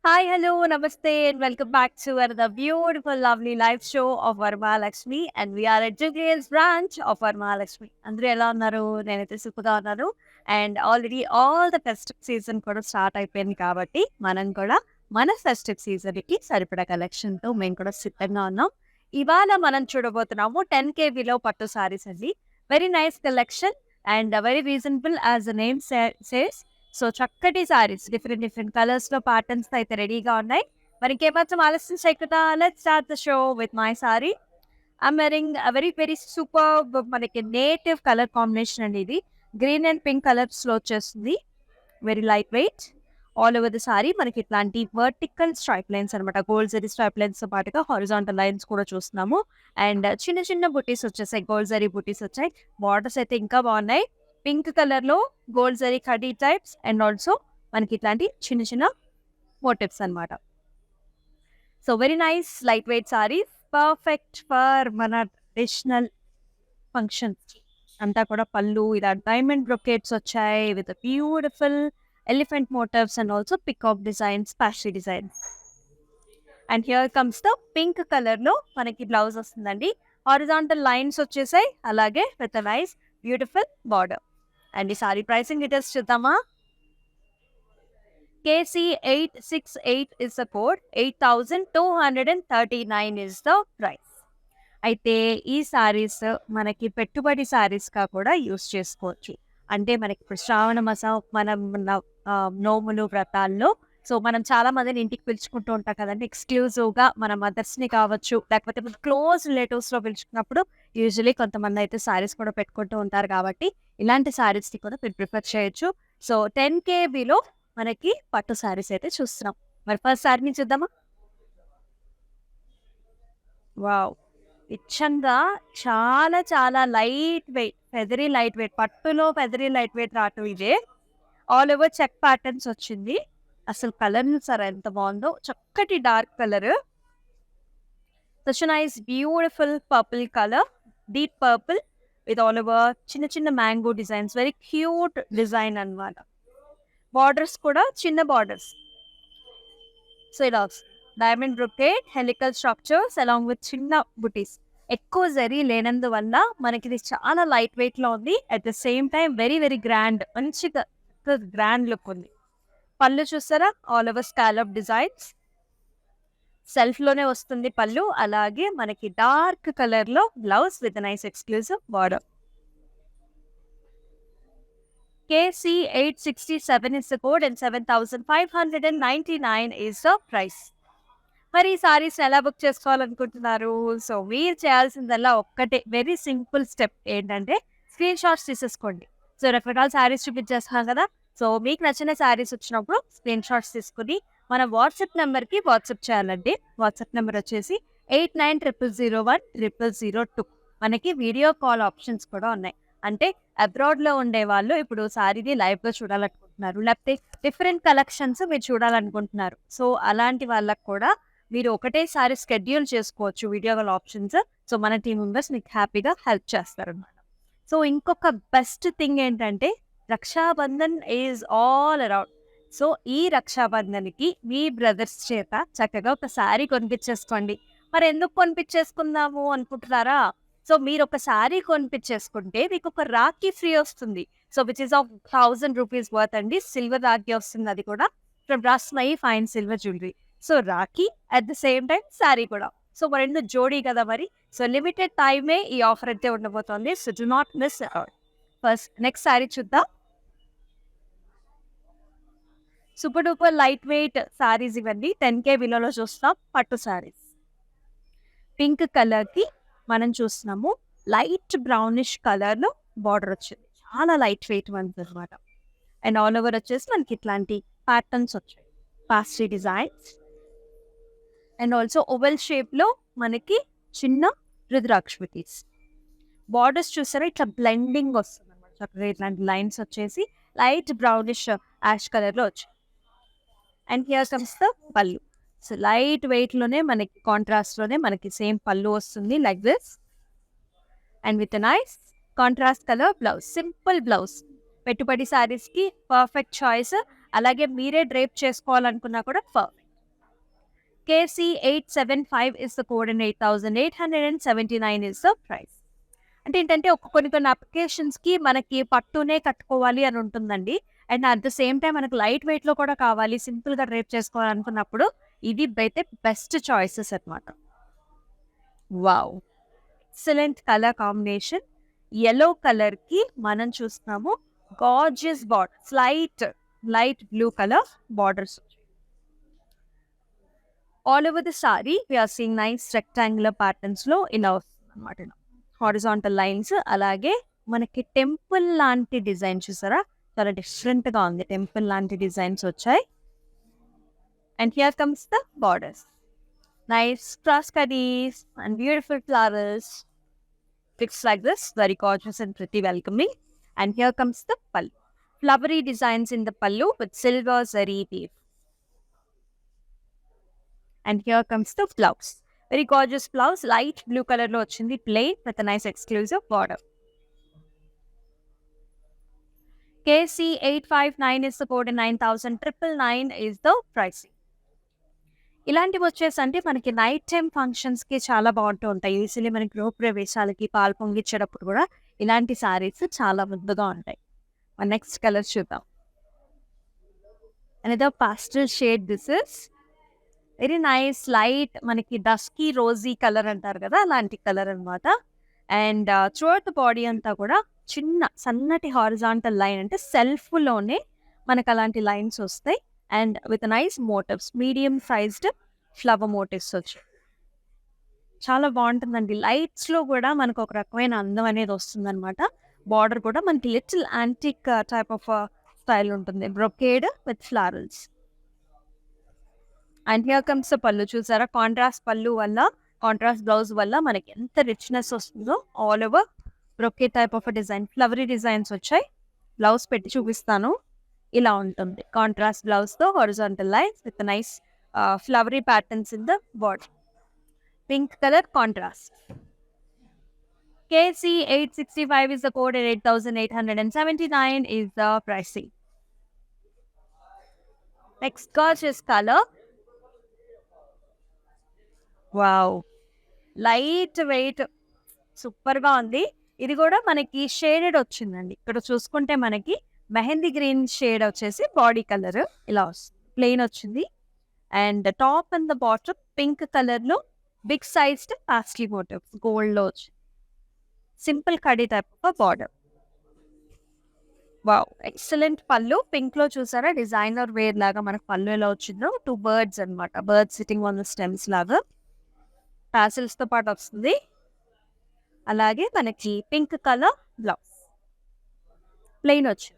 Hi, hello, namaste, and welcome back to another beautiful, lovely live show of Varmalakshmi. And we are at Juglian's branch of Varmalakshmi. అందరూ ఎలా ఉన్నారు? నేనైతే సూపర్‌గా ఉన్నాను. And already all the festive season కూడా start అయిపోయింది కాబట్టి, మనం కూడా మన ఫెస్టివ్ సీజన్‌కి సరిపడా కలెక్షన్‌తో మేము కూడా సిద్ధంగా ఉన్నాం. ఇవాళ మనం చూడబోతున్నాము 10 కేబీలో పట్టు సారీస్ అండి. Very nice collection and very reasonable as the name says. So చక్కటి సారీస్ డిఫరెంట్ డిఫరెంట్ కలర్స్ లో ప్యాటర్న్స్ అయితే రెడీగా ఉన్నాయి. మరి ఇంకేమాత్రం ఆలస్యం చేయకుండా let's start the show with my sari. I'm wearing very very super మనకి నేటివ్ కలర్ కాంబినేషన్ అండి ఇది. గ్రీన్ అండ్ పింక్ కలర్స్ లో వచ్చేస్తుంది. Very light weight. All over the sari మనకి ఇట్లాంటి వర్టికల్ స్ట్రైప్ లైన్స్ అనమాట. గోల్డ్ జరీ స్ట్రైప్ లైన్స్ తో పాటుగా హారిజాంటల్ లైన్స్ కూడా చూస్తున్నాము. అండ్ చిన్న చిన్న బుటీస్ వచ్చేసాయి. గోల్డ్ జరీ బుటీస్ వచ్చాయి. బార్డర్స్ అయితే ఇంకా బాగున్నాయి. పింక్ కలర్ లో గోల్డ్ జరీ కడీ టైప్స్ అండ్ ఆల్సో మనకి ఇట్లాంటి చిన్న చిన్న మోటివ్స్ అన్నమాట. So very nice light weight sari. Perfect for మన ట్రెడిషనల్ ఫంక్షన్స్. అంతా కూడా పళ్ళు ఇలా డైమండ్ బ్రొకేట్స్ వచ్చాయి with beautiful elephant motifs and also peacock designs, pastry designs. And here comes the pink colour లో మనకి బ్లౌజ్ వస్తుందండి. హారిజాంటల్ లైన్స్ వచ్చేసాయి. అలాగే with nice beautiful border. And ఈ సారీ ప్రైసింగ్ డీటెయిల్స్ చూద్దామా? KC868 is the code. 8,239 is the price. అయితే ఈ సారీస్ మనకి పెట్టుబడి సారీస్‌గా కూడా యూజ్ చేసుకోవచ్చు. అంటే మనకి ఇప్పుడు శ్రావణ మాసం మనం నోములు, వ్రతాల్లో సో మనం చాలా మందిని ఇంటికి పిలుచుకుంటూ ఉంటాం కదండీ. ఎక్స్‌క్లూజివ్‌గా మన మదర్స్‌ని కావచ్చు, లేకపోతే మన క్లోజ్ రిలేటివ్స్‌లో పిలుచుకున్నప్పుడు యూజువల్లీ కొంతమంది అయితే సారీస్ కూడా పెట్టుకుంటూ ఉంటారు కాబట్టి, ఇలాంటి సారీస్‌ని కూడా మీరు ప్రిఫర్ చేయొచ్చు. సో 10 కేబీలో మనకి పట్టు సారీస్ అయితే చూస్తున్నాం. మరి ఫస్ట్ సారీని చూద్దామా? వావ్! నిజంగా చాలా చాలా లైట్ వెయిట్, ఫెదరీ లైట్ వెయిట్. పట్టులో ఫెదరీ లైట్ వెయిట్ రావటం ఇదే. ఆల్ ఓవర్ చెక్ ప్యాటర్న్స్ వచ్చింది. అసలు కలర్ చూసారా ఎంత బాగుందో! చక్కటి dark colour. Such nice beautiful purple colour. Deep purple with all over చిన్న చిన్న mango designs. Very cute design అన్నమాట. బార్డర్స్ కూడా చిన్న బార్డర్స్. సో ఇలా diamond brocade, helical structures along with చిన్న బుటీస్. ఎక్కువ జరీ లేనందువల్ల మనకి ఇది చాలా లైట్ వెయిట్ లో ఉంది. At the same time very very grand, మంచిగా గ్రాండ్ లుక్ ఉంది. పళ్ళు చూస్తారా? All over scallop designs. Self లోనే వస్తుంది పళ్ళు. అలాగే మనకి డార్క్ కలర్ లో blouse with nice exclusive border. KC867 is the code and 7,599 is the price. మరి ఈ సారీస్ ఎలా బుక్ చేసుకోవాలనుకుంటున్నారు? సో మీరు చేయాల్సిందల్లా ఒక్కటే వెరీ సింపుల్ స్టెప్ ఏంటంటే స్క్రీన్ షాట్స్ తీసేసుకోండి. సో రకరకాల సారీస్ చూపించేస్తున్నాం కదా. సో మీకు నచ్చిన సారీస్ వచ్చినప్పుడు స్క్రీన్ షాట్స్ తీసుకుని మన వాట్సాప్ నెంబర్కి వాట్సాప్ చేయాలండి. వాట్సాప్ నెంబర్ వచ్చేసి 8900010002. మనకి వీడియో కాల్ ఆప్షన్స్ కూడా ఉన్నాయి. అంటే అబ్రాడ్లో ఉండే వాళ్ళు ఇప్పుడు సారీని లైవ్గా చూడాలనుకుంటున్నారు, లేకపోతే డిఫరెంట్ కలెక్షన్స్ మీరు చూడాలనుకుంటున్నారు. సో అలాంటి వాళ్ళకు కూడా మీరు ఒకటేసారి షెడ్యూల్ చేసుకోవచ్చు వీడియో కాల్ ఆప్షన్స్. సో మన టీమ్ మెంబర్స్ మీకు హ్యాపీగా హెల్ప్ చేస్తారనమాట. సో ఇంకొక బెస్ట్ థింగ్ ఏంటంటే Rakshabandhan is all around. So ఈ రక్షాబంధన్కి మీ బ్రదర్స్ చేత చక్కగా ఒక శారీ కొనిపించేసుకోండి. మరి ఎందుకు కొనిపించేసుకుందాము అనుకుంటున్నారా? సో మీరు ఒక శారీ కొనిపించేసుకుంటే మీకు ఒక రాఖీ ఫ్రీ వస్తుంది. So which is of 1000 rupees worth అండి. సిల్వర్ రాఖీ వస్తుంది, అది కూడా from Rasmayi fine silver jewellery. So rakhi at the same time sari కూడా. సో రెండు జోడీ కదా మరి. సో లిమిటెడ్ టైమే ఈ ఆఫర్ అయితే ఉండబోతోంది. So do not miss out. First next sari చూద్దాం. Super duper light weight saris ఇవన్నీ 10K బిలోలో చూస్తాం. పట్టు సారీస్ పింక్ కలర్ కి మనం చూస్తున్నాము. లైట్ బ్రౌనిష్ కలర్ లో బార్డర్ వచ్చింది. చాలా లైట్ వెయిట్ వన్స్ అనమాట. అండ్ ఆల్ ఓవర్ వచ్చేసి మనకి ఇట్లాంటి ప్యాటర్న్స్ వచ్చాయి, pastry designs. And also oval shape లో మనకి చిన్న రుద్రాక్ష బుటీస్. బార్డర్స్ చూసారా ఇట్లా బ్లెండింగ్ వస్తుంది అనమాట. చక్కగా ఇట్లాంటి లైన్స్ వచ్చేసి లైట్ బ్రౌనిష్ యాష్ కలర్ లో వచ్చాయి. అండ్ హియర్ కమ్స్ ద పళ్ళు. సో లైట్ వెయిట్ లోనే మనకి కాంట్రాస్ట్ లోనే మనకి సేమ్ పళ్ళు వస్తుంది like this. And with nice contrast colour blouse, simple blouse. పెట్టుబడి సారీస్ కి పర్ఫెక్ట్ చాయిస్. అలాగే మీరే డ్రేప్ చేసుకోవాలనుకున్నా కూడా perfect. KC875 is the code and 8,879 is the price. అంటే ఏంటంటే కొన్ని అప్లికేషన్స్‌కి మనకి పట్టునే కట్టుకోవాలి అని ఉంటుందండి. And at the same time మనకు లైట్ వెయిట్‌లో కూడా కావాలి, సింపుల్‌గా డ్రేప్ చేసుకోవాలనుకున్నప్పుడు ఇది అయితే బెస్ట్ చాయిసెస్ అన్నమాట. Wow! Excellent colour combination. Yellow కలర్‌కి మనం చూస్తున్నాము gorgeous borders, light blue colour borders. All over the sari we are seeing nice rectangular ప్యాటర్న్స్‌లో ఇలా వస్తుందన్నమాట. హారిజాంటల్ లైన్స్, అలాగే మనకి టెంపుల్ లాంటి డిజైన్ చూసారా, చాలా డిఫరెంట్‌గా ఉంది. టెంపుల్ లాంటి డిజైన్స్ వచ్చాయి. And here comes the borders. Nice cross కడీస్ and beautiful flowers. Looks like this, very gorgeous and pretty welcoming. And here comes the pallu. Flowery designs in the pallu with silver zari weave. And here comes the blouse. Very gorgeous blouse, light blue color lo ochindi, plain with a nice exclusive border. KC859 is the code and 9,999 is the pricing. ఇలాంటివి వచ్చేసంటే మనకి night time ఫంక్షన్స్‌కి చాలా బాగుంటూ ఉంటాయి. Usually మనకి గృహప్రవేశాలకి, పాలు పొంగిచ్చేటప్పుడు కూడా ఇలాంటి సారీస్ చాలా ముద్దుగా ఉంటాయి. నెక్స్ట్ కలర్ చూద్దాం. Another pastel shade. This is very nice light, మనకి డస్కీ రోజీ కలర్ అంటారు కదా, అలాంటి కలర్ అనమాట. అండ్ త్రూఅవుట్ ద బాడీ అంతా కూడా చిన్న సన్నటి హారిజాంటల్ లైన్, అంటే సెల్ఫ్‌లోనే మనకు అలాంటి లైన్స్ వస్తాయి. And with nice motifs, medium sized flower motifs వచ్చాయి. చాలా బాగుంటుందండి. లైట్స్‌లో కూడా మనకు ఒక రకమైన అందం అనేది వస్తుందన్నమాట. బార్డర్ కూడా మనకి little antique type of style ఉంటుంది. Brocade with florals. And here comes the pallu. చూసారా, కాంట్రాస్ట్ పల్లు వల్ల, కాంట్రాస్ట్ బ్లౌజ్ వల్ల మనకి ఎంత రిచ్నెస్ వస్తుందో. All over brocade type of design, flowery designs వచ్చాయి. బ్లౌజ్ పెట్టి చూపిస్తాను. ఇలా ఉంటుంది కాంట్రాస్ట్ బ్లౌజ్తో, horizontal lines with nice flowery patterns in the body. Pink colour contrast. KC865 is the code and 8,879 is the pricing. Next gorgeous color. Wow! Light weight సూపర్‌గా ఉంది. ఇది కూడా మనకి షేడెడ్ వచ్చిందండి. ఇక్కడ చూసుకుంటే మనకి మెహందీ గ్రీన్ షేడ్ వచ్చేసి బాడీ కలర్ ఇలా వస్తుంది. ప్లెయిన్ వచ్చింది. And top and the bottom pink కలర్‌లో బిగ్ సైజ్డ్ పాస్ట్లీ మోటివ్స్ గోల్డ్‌లో వచ్చింది. Simple khadi type of border. Wow! Excellent పల్లు. పింక్‌లో చూసారా, డిజైనర్ వేర్ లాగా మనకు పల్లు ఎలా వచ్చిందో, 2 బర్డ్స్ అన్నమాట. Birds sitting on the stems లాగా టాసిల్స్‌తో పాటు వస్తుంది. అలాగే మనకి పింక్ కలర్ బ్లౌజ్ ప్లెయిన్ వచ్చింది.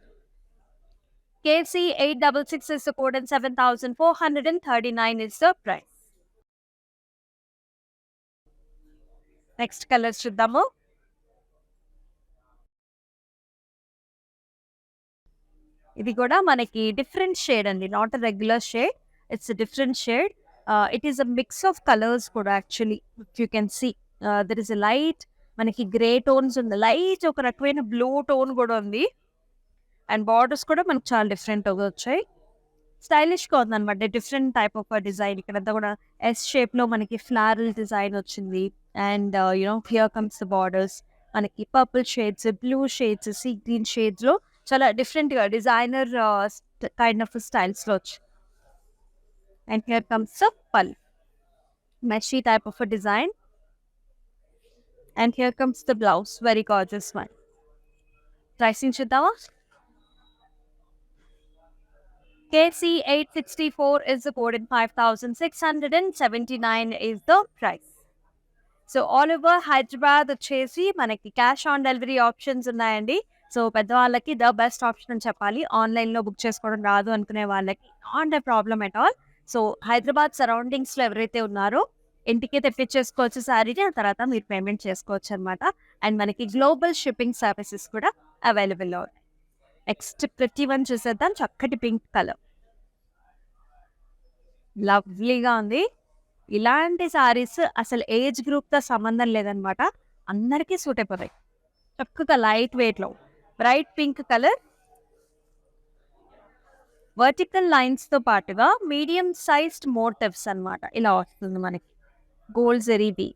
KC866 is the code and 7,439 is the price. Next colours చూద్దాము. ఇది కూడా మనకి డిఫరెంట్ షేడ్ అండి, not a regular shade, it's different shade. It is a mix of colours కూడా actually. You can see there is a light, మనకి grey tones ఉంది, light ఒక రకమైన బ్లూ టోన్ కూడా ఉంది. అండ్ బార్డర్స్ కూడా మనకు చాలా డిఫరెంట్గా వచ్చాయి. స్టైలిష్గా ఉందన్నమాట. Different type of design. ఇక్కడంతా కూడా ఎస్ షేప్లో మనకి ఫ్లారల్ డిజైన్ వచ్చింది. And here comes the borders. మనకి purple shades, blue shades, sea green షేడ్స్లో చాలా డిఫరెంట్గా డిజైనర్ కైండ్ ఆఫ్ స్టైల్స్లో వచ్చి. And here comes the pallu, mesh type of design. And here comes the blouse, very gorgeous one. Pricing చూద్దామా. KC864 is the code and 5,679 is the price. So all over Hyderabad వచ్చేసి మనకి cash on delivery options ఉన్నాయండి. So పెద్దవాళ్ళకి the best option అని చెప్పాలి. ఆన్లైన్లో book చేసుకోవడం రాదు అనుకునే వాళ్ళకి not a problem at all. So Hyderabad సరౌండింగ్స్లో ఎవరైతే ఉన్నారో ఇంటికి తెప్పించేసుకోవచ్చు శారీని, ఆ తర్వాత మీరు పేమెంట్ చేసుకోవచ్చు అనమాట. అండ్ మనకి గ్లోబల్ షిప్పింగ్ సర్వీసెస్ కూడా అవైలబుల్లో ఉన్నాయి. నెక్స్ట్ ప్రతి వన్ చూసేద్దాం. చక్కటి పింక్ కలర్, లవ్లీగా ఉంది. ఇలాంటి సారీస్ అసలు ఏజ్ గ్రూప్తో సంబంధం లేదనమాట, అందరికీ సూట్ అయిపోతాయి. చక్కగా లైట్ వెయిట్లో బ్రైట్ పింక్ కలర్. వర్టికల్ లైన్స్తో పాటుగా మీడియం సైజ్డ్ మోటివ్స్ అన్నమాట. ఇలా వస్తుంది మనకి గోల్డ్ జరీవి.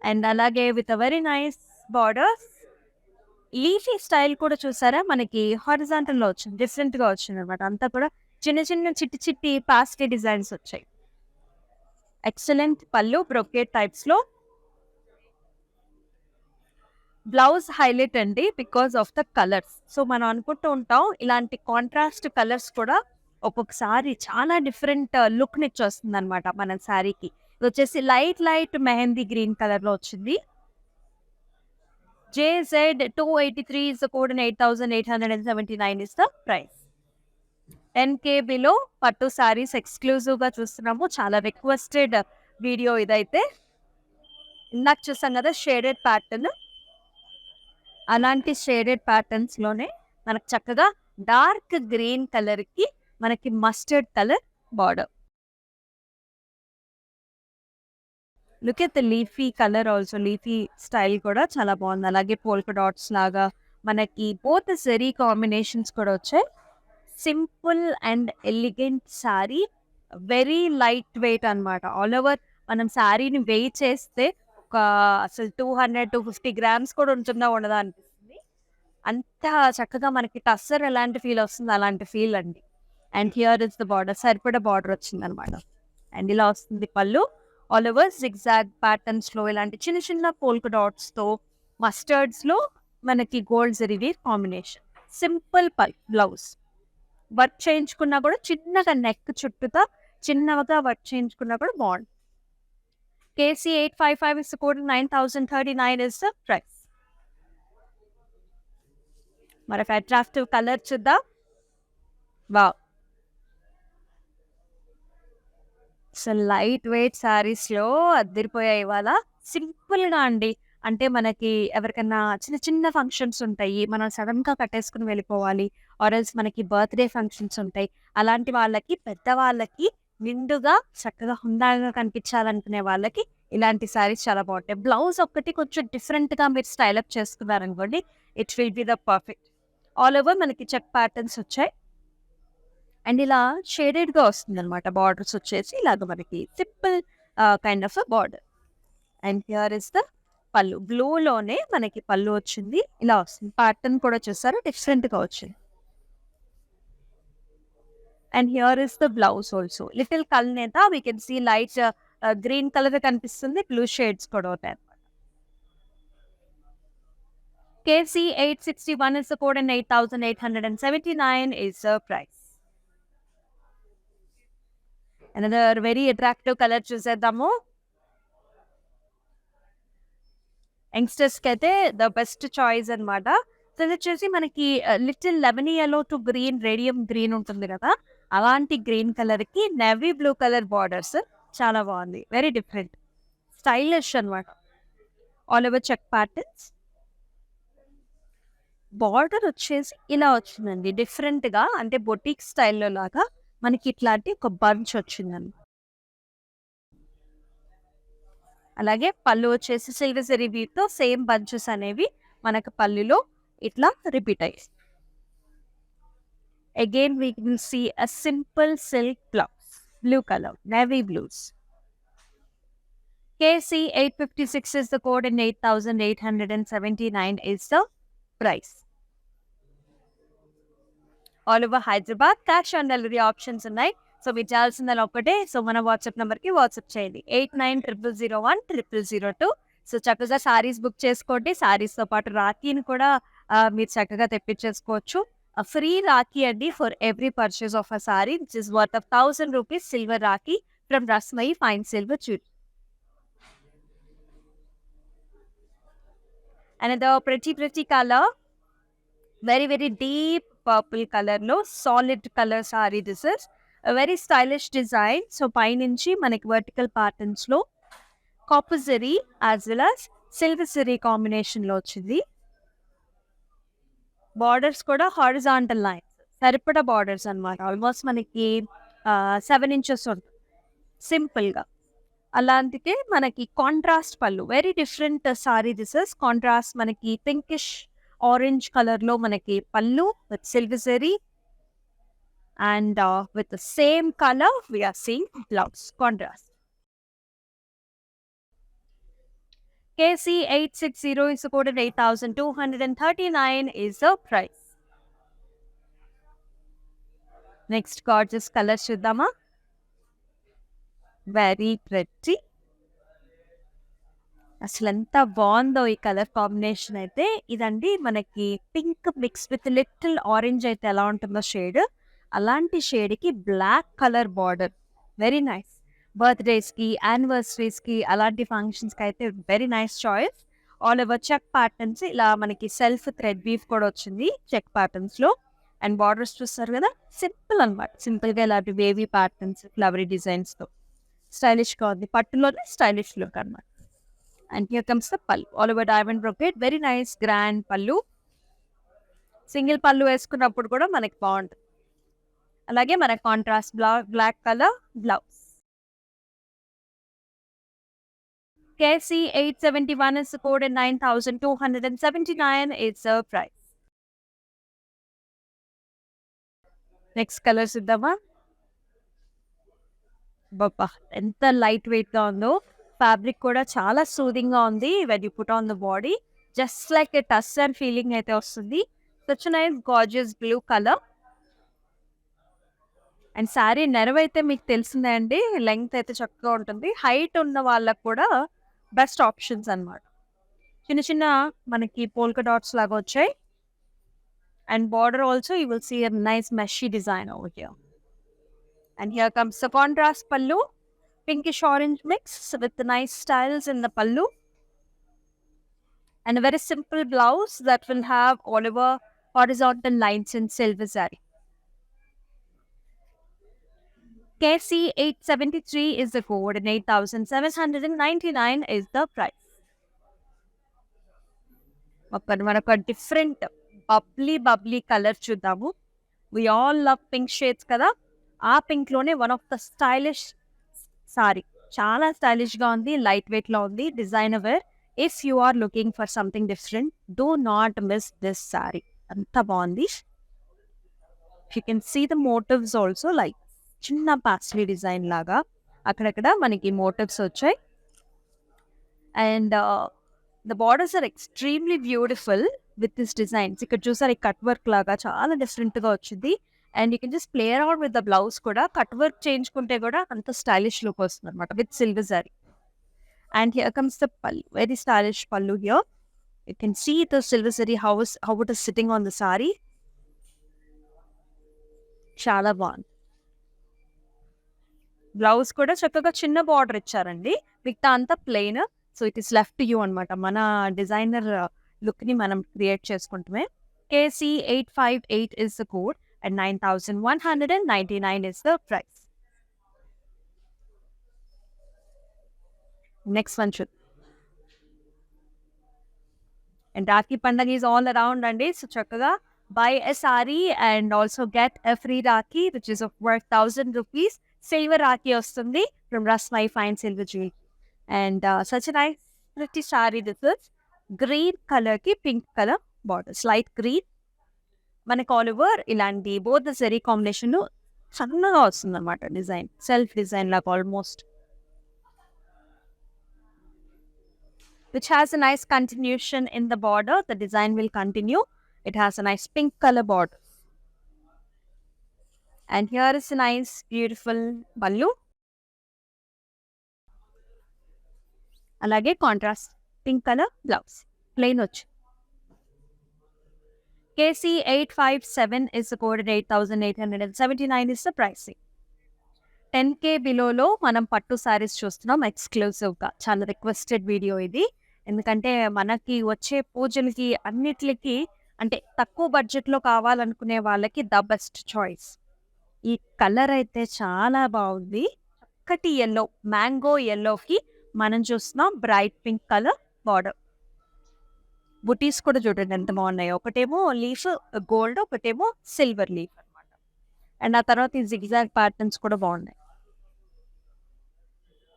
అండ్ అలాగే with a very nice borders. Leafy style కూడా చూసారా మనకి హారిజాంటల్లో వచ్చింది, డిఫరెంట్గా వచ్చింది అనమాట. అంతా కూడా చిన్న చిన్న చిట్టి చిట్టి పాస్టీ డిజైన్స్ వచ్చాయి. ఎక్సలెంట్ పళ్ళు బ్రొకేట్ టైప్స్లో. బ్లౌజ్ హైలైట్ అండి because of the colours. So మనం అనుకుంటూ ఉంటాం ఇలాంటి కాంట్రాస్ట్ కలర్స్ కూడా ఒక్కొక్కసారి చాలా డిఫరెంట్ లుక్ని ఇచ్చేస్తుంది అనమాట మన శారీకి. ఇది వచ్చేసి లైట్ మెహందీ గ్రీన్ కలర్లో వచ్చింది. JZ283 is the code and 8,879 is the price. 10K below పట్టు సారీస్ ఎక్స్క్లూజివ్గా చూస్తున్నాము. చాలా రిక్వెస్టెడ్ వీడియో ఇదైతే. ఇందాక చూసాం కదా షేడెడ్ ప్యాటర్న్, అలాంటి షేడెడ్ ప్యాటర్న్స్లోనే మనకు చక్కగా డార్క్ గ్రీన్ కలర్కి మనకి mustard colour border. Look at the leafy colour also, leafy style కూడా చాలా బాగుంది. అలాగే పోల్కా డాట్స్ లాగా మనకి బోత్ జరీ కాంబినేషన్స్ కూడా వచ్చాయి. Simple and elegant sari, very light wait అనమాట. ఆల్ ఓవర్ మనం శారీని వెయిట్ చేస్తే ఒక అసలు 200-250 గ్రామ్స్ కూడా ఉంటుందా ఉండదా అనిపిస్తుంది. అంత చక్కగా మనకి టస్సర్ ఎలాంటి ఫీల్ వస్తుంది అలాంటి ఫీల్ అండి. And here is the border, సరిపడా బార్డర్ వచ్చింది అనమాట. అండ్ ఇలా వస్తుంది పళ్ళు. ఆల్ ఓవర్ జిగ్జాగ్ ప్యాటర్న్స్లో ఇలాంటి చిన్న చిన్న పోల్కా డాట్స్తో, మస్టర్డ్స్లో మనకి గోల్డ్ జరీవి కాంబినేషన్. Simple blouse. వర్క్ చేయించుకున్నా కూడా చిన్నగా నెక్ చుట్టూతా చిన్నగా వర్క్ చేయించుకున్నా కూడా బాగుంది. KC855 is the code, 9,039 is the price. మరొక అట్రాక్టివ్ కలర్ చూద్దాం. వావ్, సో లైట్ వెయిట్ శారీస్లో అద్దరిపోయాయి ఇవాళ. సింపుల్గా అండి, అంటే మనకి ఎవరికైనా చిన్న చిన్న ఫంక్షన్స్ ఉంటాయి, మనం సడన్గా కట్టేసుకుని వెళ్ళిపోవాలి, ఆర్ఎల్స్ మనకి బర్త్డే ఫంక్షన్స్ ఉంటాయి. అలాంటి వాళ్ళకి, పెద్దవాళ్ళకి నిండుగా చక్కగా హుందాగా కనిపించాలనుకునే వాళ్ళకి ఇలాంటి శారీస్ చాలా బాగుంటాయి. బ్లౌజ్ ఒక్కటి కొంచెం డిఫరెంట్గా మీరు స్టైలప్ చేసుకున్నారనుకోండి, it will be the perfect. All over మనకి చెక్ ప్యాటర్న్స్ వచ్చాయి. అండ్ ఇలా షేడెడ్గా వస్తుంది అనమాట. బార్డర్స్ వచ్చేసి ఇలాగ మనకి simple kind of border. And here is the pallu. బ్లూలోనే మనకి పళ్ళు వచ్చింది. ఇలా వస్తుంది. ప్యాటర్న్ కూడా చూసారు, డిఫరెంట్గా వచ్చింది. And here is the blouse also. Little కల్నేత we can see light green colour కనిపిస్తుంది, బ్లూ షేడ్స్ కూడా ఉన్నాయి అనమాట. KC861 is the code and 8,879 is the price. Another very attractive color చూసేద్దాము. యంగ్స్టర్స్కి అయితే ద బెస్ట్ చాయిస్ అనమాట. సో ఇది వచ్చేసి మనకి little lemony yellow to green, radium green ఉంటుంది కదా, అలాంటి గ్రీన్ కలర్కి నేవీ బ్లూ కలర్ బార్డర్స్. చాలా బాగుంది, వెరీ డిఫరెంట్, స్టైలిష్ అనమాట. All over check patterns. Border వచ్చేసి ఇలా వచ్చిందండి డిఫరెంట్గా, అంటే బొటిక్ స్టైల్లో లాగా మనకి ఇట్లాంటి ఒక బంచ్ వచ్చిందండి. అలాగే పళ్ళు వచ్చేసి సిల్వర్ జరీ వీవ్తో సేమ్ బంచెస్ అనేవి మనకు పళ్ళులో ఇట్లా రిపీట్ అయ్యాయి. Again we will see a simple silk blouse, blue colour, navy blues. KC856 is the code and 8,879 is the price. All over Hyderabad cash on delivery options ఉన్నాయి. సో మీరు చేయాల్సిందని ఒక్కటే, సో మన వాట్సాప్ నెంబర్కి వాట్సాప్ చేయండి 8900010002. So చక్కగా saris book చేసుకోండి. సారీస్తో పాటు రాఖీని కూడా మీరు చక్కగా తెప్పించేసుకోవచ్చు. ఫ్రీ రాఖీ అండి for every purchase of a sari which is worth of 1,000 rupees silver rakhi from Rasmayi fine silver jewellery. Another pretty color, very deep purple color లో solid colour sari. This is very stylish design. So పైనుంచి మనకి vertical patterns లో copper zari as well as silver zari combination లో వచ్చింది. Borders కూడా horizontal lines, సరిపడా borders అనమాట. Almost మనకి 7 inches ఉంటుంది సింపుల్గా. అలాంటికే మనకి కాంట్రాస్ట్ పళ్ళు, very different sorry. This is contrast, మనకి పింకిష్ ఆరెంజ్ కలర్లో మనకి పళ్ళు with silver zari. And with the same color, we are seeing blouse contrast. KC860 is quoted 8,239 is the price. Next gorgeous color చూద్దామా? Very pretty. అసలు ఎంత బాగుందో ఈ colour combination అయితే. ఇదండి మనకి pink mix with little orange అయితే ఎలా ఉంటుందో షేడ్, అలాంటి షేడ్కి black colour border. Very nice. బర్త్డేస్కి, యానివర్సరీస్కి, అలాంటి ఫంక్షన్స్కి అయితే very nice choice. All over check patterns, ఇలా మనకి సెల్ఫ్ థ్రెడ్ వీవ్ కూడా వచ్చింది చెక్ ప్యాటర్న్స్లో. అండ్ బార్డర్స్ చూస్తారు కదా, సింపుల్ అనమాట. సింపుల్గా ఇలాంటి వేవీ ప్యాటర్న్స్, ఫ్లవరీ డిజైన్స్తో స్టైలిష్గా ఉంది. పట్టులోనే స్టైలిష్ లుక్ అనమాట. And here comes the pallu, all over diamond brocade. Very nice, grand pallu. Single pallu వేసుకున్నప్పుడు కూడా మనకి బాగుంటుంది. అలాగే మన contrast black colour blouse. KC871 is the code and 9,279 is the price. Next colours ఇద్దామా? బాబా ఎంత లైట్ వెయిట్గా ఉందో. ఫ్యాబ్రిక్ కూడా చాలా సూదింగ్గా ఉంది. When you put on the body just like a tussar feeling అయితే వస్తుంది. Such nice gorgeous blue colour. And sari నెరవైతే మీకు తెలిసిందే అండి, లెంగ్త్ అయితే చక్కగా ఉంటుంది. హైట్ ఉన్న వాళ్ళకు కూడా బెస్ట్ ఆప్షన్స్ అనమాట. చిన్న చిన్న మనకి పోల్కా డాట్స్ లాగా వచ్చాయి. And border also you will see a nice meshy design over here. And here comes the contrast pallu, pinkish orange mix with the nice styles in the pallu, and a very simple blouse that will have all over horizontal lines in silver zari. KC873 is the code and 8,799 is the price. మనకు different Babli colour చూద్దాము. we all love pink shades కదా, ఆ pink లోనే one of the stylish sari. చాలా స్టైలిష్గా ఉంది, light వెయిట్లో ఉంది, designer wear. If you are looking for something different, do not miss this sari. అంత బాగుంది. You can see the motifs also, like చిన్న పాస్లీ డిజైన్ లాగా అక్కడక్కడ మనకి మోటివ్స్ వచ్చాయి. And the borders are extremely beautiful with this designs. ఇక్కడ చూసారు, ఈ కట్ వర్క్ లాగా చాలా డిఫరెంట్గా వచ్చింది. And you can just play around with the blouse కూడా. కట్ వర్క్ చేయించుకుంటే కూడా అంత స్టైలిష్ లుక్ వస్తుంది అనమాట with silver zari. And here comes the pallu, very stylish pallu here. You can see the silver zari how it is sitting on the sari. చాలా బాగుంది. Blouse కూడా చక్కగా చిన్న బార్డర్ ఇచ్చారండి, మిగతా అంతా plain. So it is left you అనమాట. మన డిజైనర్ లుక్ని మనం create చేసుకుంటామే. KC858 is the code and 9,199 is the price. Next one should. And Rakhi Pandagi is all around and so chakkaga buy a saree and also get a free Rakhi which is of worth 1,000 rupees. Silver Rakhi ostundi from Rasmai Fine Silver Jewelry. And such a nice pretty saree this is. Green color ki pink color borders, light green. మనకి all over ఇలాంటి both the zari combination సన్నగా వస్తుంది అనమాట. Design self design లాగా almost, which has a nice continuation in the border. The design will continue. It has a nice pink color border. And here is a nice beautiful pallu. అలాగే contrast pink colour blouse, plain వచ్చి. KC857 is the code at 8,879 is the pricing. 10K బిలోలో మనం పట్టు సారీస్ చూస్తున్నాం ఎక్స్క్లూజివ్గా. చాలా requested video ఇది, ఎందుకంటే మనకి వచ్చే పూజలకి అన్నిటికి అంటే తక్కువ బడ్జెట్లో కావాలనుకునే వాళ్ళకి ద బెస్ట్ చాయిస్. ఈ కలర్ అయితే చాలా బాగుంది. చక్కటి ఎల్లో, మ్యాంగో ఎల్లోకి మనం చూస్తున్నాం బ్రైట్ పింక్ కలర్ బార్డర్. బుటీస్ కూడా చూడండి ఎంత బాగున్నాయో. ఒకటేమో లీఫ్ గోల్డ్, ఒకటేమో సిల్వర్ లీఫ్ అనమాట. అండ్ ఆ తర్వాత ఈ జిగ్జాగ్ ప్యాటర్న్స్ కూడా బాగున్నాయి,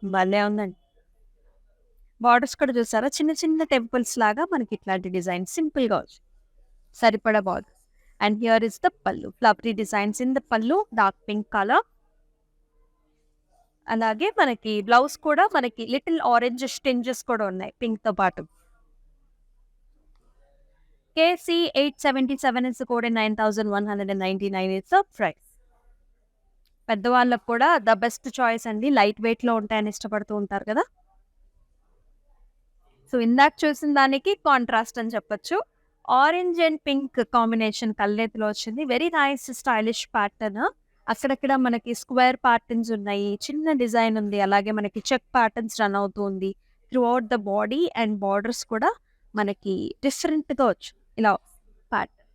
భలే ఉందండి. బార్డర్స్ కూడా చూసారా, చిన్న చిన్న టెంపుల్స్ లాగా మనకి ఇట్లాంటి డిజైన్ సింపుల్గా వచ్చి సరిపడా border. And here is the పల్లు, ఫ్లవరీ డిజైన్స్ ఇన్ ద పల్లు, డార్క్ పింక్ కలర్. అలాగే మనకి బ్లౌజ్ కూడా మనకి లిటిల్ ఆరెంజ్ స్టింజెస్ కూడా ఉన్నాయి పింక్ తో పాటు. కేసీ 877 ఇస్ కూడా 9199 ఇస్ ద ప్రైస్. పెద్దవాళ్ళకు కూడా ద బెస్ట్ చాయిస్ అండి, లైట్ వెయిట్ లో ఉంటాయని ఇష్టపడుతూ ఉంటారు కదా. సో ఇందాక చూసిన దానికి కాంట్రాస్ట్ అని చెప్పొచ్చు. ఆరెంజ్ అండ్ పింక్ కాంబినేషన్ కల్నేతిలో వచ్చింది. Very nice stylish pattern. అక్కడక్కడ మనకి స్క్వేర్ ప్యాటర్న్స్ ఉన్నాయి, చిన్న డిజైన్ ఉంది, అలాగే మనకి చెక్ ప్యాటర్న్స్ రన్ అవుతుంది through out the body. And borders కూడా మనకి డిఫరెంట్ గా వచ్చు ఇలా pattern.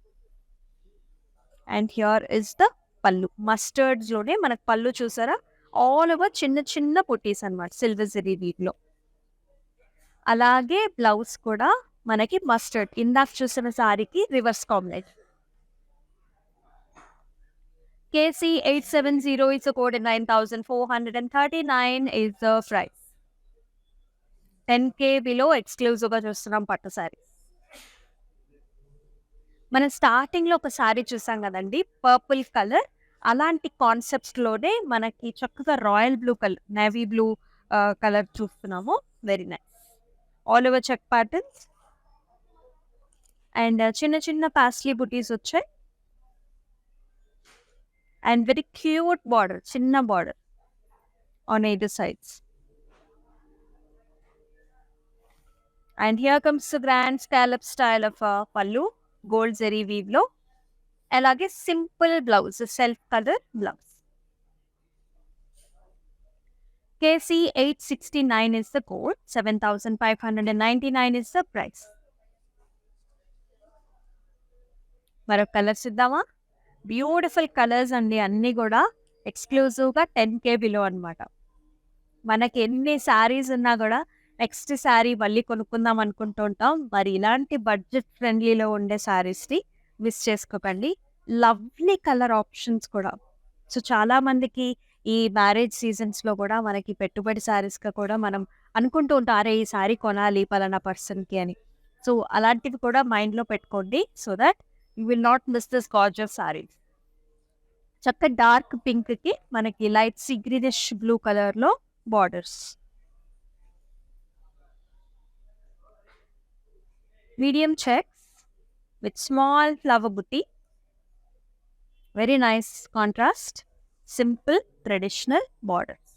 And here is the పల్లు, మస్టర్డ్స్ లోనే మనకు పల్లు చూసారా, ఆల్ ఓవర్ చిన్న చిన్న పుట్టీస్ అన్నమాట సిల్వర్ జరీ వీటిలో. అలాగే బ్లౌజ్ కూడా మనకి మస్టర్డ్, ఇందాక చూసిన సారీకి reverse combination. KC 870 is a code 9439 is the price. 10K below exclusive గా చూస్తున్నాం పట్టు సారీ. మనం స్టార్టింగ్ లో ఒక సారీ చూసాం కదండి, పర్పుల్ కలర్. అలాంటి కాన్సెప్ట్స్ లోనే మనకి చక్కగా royal blue colour, navy blue colour చూస్తున్నాము. Very nice, all over check patterns and చిన్న చిన్న పాస్లీ బుటీస్ వచ్చాయి. అండ్ వెరీ క్యూట్ బార్డర్, చిన్న border on either sides. And here comes the grand scallop style of pallu, gold zari weave లో. అలాగే simple blouse, self colour blouse. KC 869 is the code, 7599 is the price. మరొక colours ఇద్దామా? Beautiful colours అండి, అన్ని కూడా exclusive గా 10K below అనమాట. మనకి ఎన్ని శారీస్ ఉన్నా కూడా నెక్స్ట్ శారీ మళ్ళీ కొనుక్కుందాం అనుకుంటూ ఉంటాం. మరి ఇలాంటి బడ్జెట్ ఫ్రెండ్లీలో ఉండే శారీస్ని మిస్ చేసుకోకండి. లవ్లీ కలర్ ఆప్షన్స్ కూడా. సో చాలా మందికి ఈ మ్యారేజ్ సీజన్స్లో కూడా మనకి పెట్టుబడి శారీస్గా కూడా మనం అనుకుంటూ ఉంటాం, అరే ఈ శారీ కొనాలి పలానా పర్సన్కి అని. సో అలాంటివి కూడా మైండ్లో పెట్టుకోండి, so that you will not miss this gorgeous saris. చక్క డార్క్ పింక్ కి మనకి light sea greenish blue colour లో borders. Medium checks with small flower butti. Very nice contrast, simple traditional borders.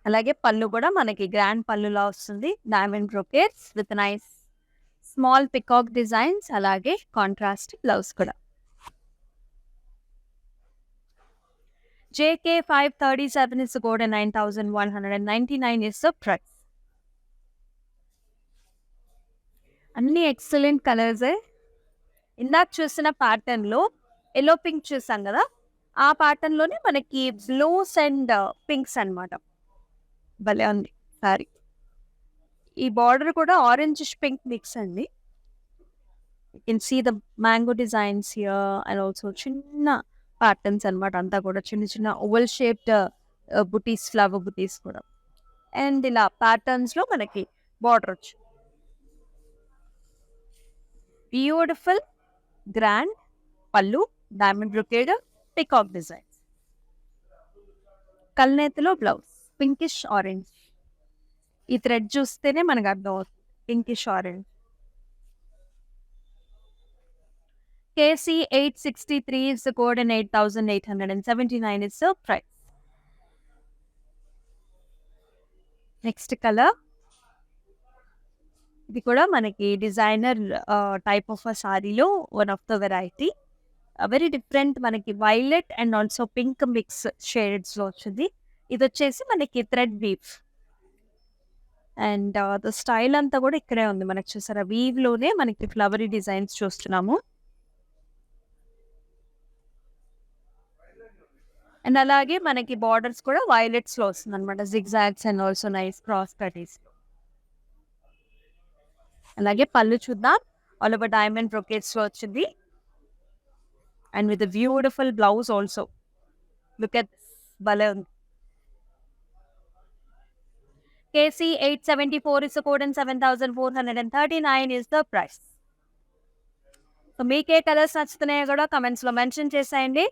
అలాగే పళ్ళు కూడా మనకి గ్రాండ్ పళ్ళులా వస్తుంది, diamond brocades with nice small peacock designs, అలాగే కాంట్రాస్ట్ బ్లౌజ్ కూడా. JK 537 is the code and 9199 is the price. అన్ని excellent కలర్సే. ఇందాక చూసిన ప్యాటర్న్ లో ఎల్లో పింక్ చూసాం కదా, ఆ ప్యాటర్న్ లోనే మనకి బ్లూస్ అండ్ పింక్స్ అన్నమాట. భలే ఉంది సారీ. ఈ బార్డర్ కూడా ఆరెంజ్ పింక్ మిక్స్ అండి. You can see the mango designs here and also చిన్న ప్యాటర్న్స్ అన్నమాట, అంతా కూడా చిన్న చిన్న ఓవల్ షేప్డ్ బుటీస్, ఫ్లవర్ బుటీస్ కూడా. అండ్ ఇలా ప్యాటర్న్స్ లో మనకి బార్డర్ వచ్చి beautiful grand pallu, diamond brocade, peacock designs. కల్నేతిలో బ్లౌజ్ పింకిష్ ఆరెంజ్. ఈ థ్రెడ్ చూస్తేనే మనకు అర్థం అవుతుంది, pinkish orange. KC 863 is the code and 8879 is the price. Next colour, ఇది కూడా మనకి డిజైనర్ టైప్ ఆఫ్ సారీలో one of the variety. Very different, మనకి violet and also pink mix shades లో వచ్చింది. ఇది వచ్చేసి మనకి thread weave and the style అంతా కూడా ఇక్కడే ఉంది మనకి. చూసారా, వీవ్ లోనే మనకి ఫ్లవరీ డిజైన్స్ చూస్తున్నాము. అండ్ అలాగే మనకి బార్డర్స్ కూడా వైలెట్స్ లో వస్తుంది అనమాట, zigzags and also nice cross cutties. అలాగే పళ్ళు చూద్దాం, ఆల్ ఓవర్ డైమండ్ బ్రొకేట్స్ లో వచ్చింది and with beautiful blouse also. Look at భలే ఉంది. KC 874 is the code and 7439 is the price. So మీకే కలర్స్ నచ్చుతున్నాయో కూడా కమెంట్స్లో మెన్షన్ చేసేయండి.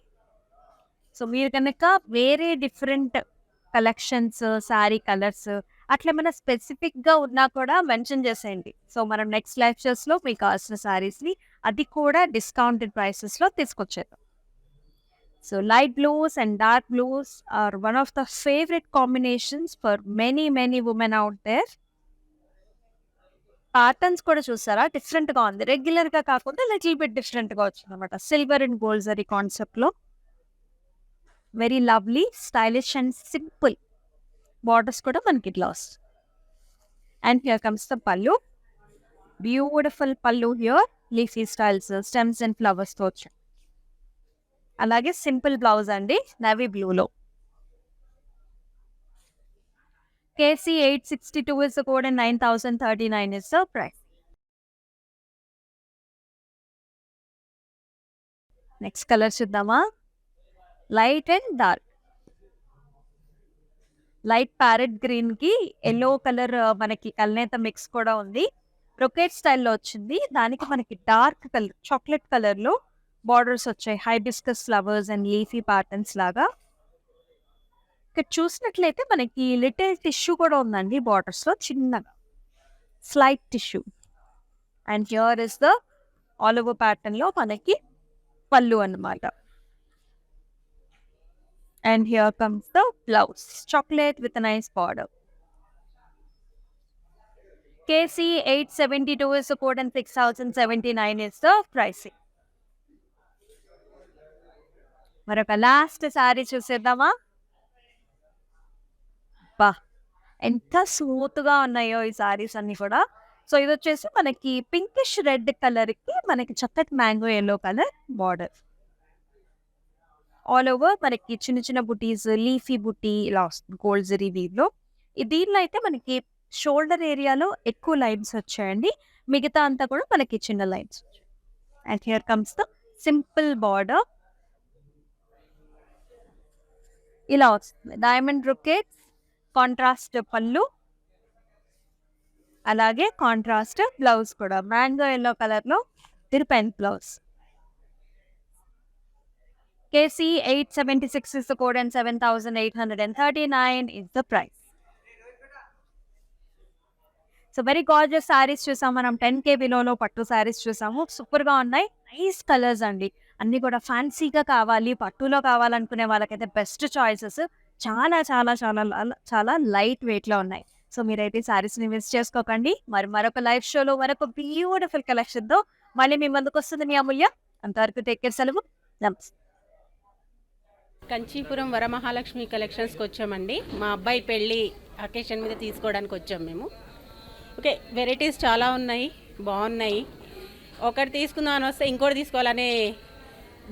సో మీరు కనుక వేరే డిఫరెంట్ కలెక్షన్స్, శారీ కలర్స్ అట్లా ఏమైనా స్పెసిఫిక్గా ఉన్నా కూడా మెన్షన్ చేసేయండి. సో మనం నెక్స్ట్ లైవ్ షోస్లో మీకు కావాల్సిన శారీస్ని అది కూడా డిస్కౌంటెడ్ ప్రైసెస్లో తీసుకొచ్చేద్దాం. So light blues and dark blues are one of the favorite combinations for many women out there. Patterns కూడా చూసారా డిఫరెంట్గా ఉంది. రెగ్యులర్గా కాకుండా లిటిల్ బిట్ డిఫరెంట్గా వచ్చింది అనమాట. సిల్వర్ అండ్ గోల్డ్ జరీ కాన్సెప్ట్లో very lovely, stylish and simple. Borders కూడా మనకి ఇట్లా వస్తుంది. And here comes the pallu. Beautiful pallu here, leafy styles, stems and ఫ్లవర్స్తో వచ్చాయి. అలాగే సింపుల్ బ్లౌజ్ అండి, నవీ బ్లూలో. KC 862 is the code and 9039 is the price. Next colour చూద్దామా. Light and dark. Light parrot green కి ఎల్లో కలర్ మనకి కల్నేత mix కూడా ఉంది. రొకెట్ స్టైల్లో వచ్చింది. దానికి మనకి డార్క్ కలర్, చాక్లెట్ కలర్ లో బార్డర్స్ వచ్చాయి. Hibiscus flowers and leafy patterns లాగా. ఇక్కడ చూసినట్లయితే మనకి లిటిల్ టిష్యూ కూడా ఉందండి బార్డర్స్ లో, చిన్నగా slight tissue. And here is the all over pattern లో మనకి పళ్ళు అన్నమాట. And here comes the blouse, chocolate with nice border. KC 872 is the code and 6079 is the pricing. మరొక లాస్ట్ శారీ చూసేద్దామా. బా ఎంత స్మూత్ గా ఉన్నాయో ఈ సారీస్ అన్ని కూడా. సో ఇది వచ్చేసి మనకి పింకిష్ రెడ్ కలర్ కి మనకి చక్కటి mango yellow colour border. All over మనకి చిన్న చిన్న బుటీస్, లీఫీ బుటీ ఇలా వస్తుంది గోల్డ్ జరీ వీవ్లో. దీనిలో అయితే మనకి షోల్డర్ ఏరియాలో ఎక్కువ లైన్స్ వచ్చాయండి, మిగతా అంతా కూడా మనకి చిన్న లైన్స్ వచ్చాయి. And here comes the simple border. ఇలా వస్తుంది డైమండ్ రొకెట్స్, కాంట్రాస్ట్ పళ్ళు, అలాగే కాంట్రాస్ట్ బ్లౌజ్ కూడా మ్యాంగో ఎల్లో కలర్ లో తిరుపెన్ blouse. KC 876 is the code and 7839 is the price. So very gorgeous saris చూసాం మనం. 10K బిలోలో పట్టు శారీస్ చూసాము. సూపర్ గా ఉన్నాయి, నైస్ కలర్స్ అండి. అన్ని కూడా ఫ్యాన్సీగా కావాలి, పట్టులో కావాలనుకునే వాళ్ళకైతే బెస్ట్ చాయిసెస్. చాలా చాలా చాలా చాలా లైట్ వెయిట్ లో ఉన్నాయి. సో మీరైతే శారీస్ ని మిస్ చేసుకోకండి. మరొక లైవ్ షోలో మరొక బ్యూటిఫుల్ కలెక్షన్ తో మళ్ళీ మీ ముందుకు వస్తుంది మీ అమూల్య. అంతవరకు టేక్ కేర్, సెలవు, నమస్తే. కంచీపురం వరమహాలక్ష్మి కలెక్షన్స్కి వచ్చామండి. మా అబ్బాయి పెళ్ళి అకేషన్ మీద తీసుకోవడానికి వచ్చాం మేము. ఓకే, వెరైటీస్ చాలా ఉన్నాయి, బాగున్నాయి. ఒకటి తీసుకుందామని వస్తే ఇంకోటి తీసుకోవాలనే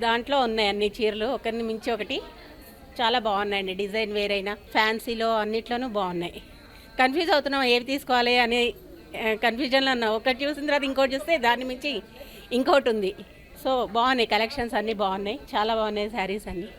దాంట్లో ఉన్నాయి అన్ని చీరలు, ఒకరిని మించి ఒకటి. చాలా బాగున్నాయండి, డిజైన్ వేరైనా ఫ్యాన్సీలో అన్నిట్లోనూ బాగున్నాయి. కన్ఫ్యూజ్ అవుతున్నాం ఏవి తీసుకోవాలి అనే కన్ఫ్యూజన్లో ఉన్నా. ఒకటి చూసిన తర్వాత ఇంకోటి చూస్తే దాన్ని మించి ఇంకోటి ఉంది. సో బాగున్నాయి, కలెక్షన్స్ అన్నీ బాగున్నాయి, చాలా బాగున్నాయి శారీస్ అన్నీ.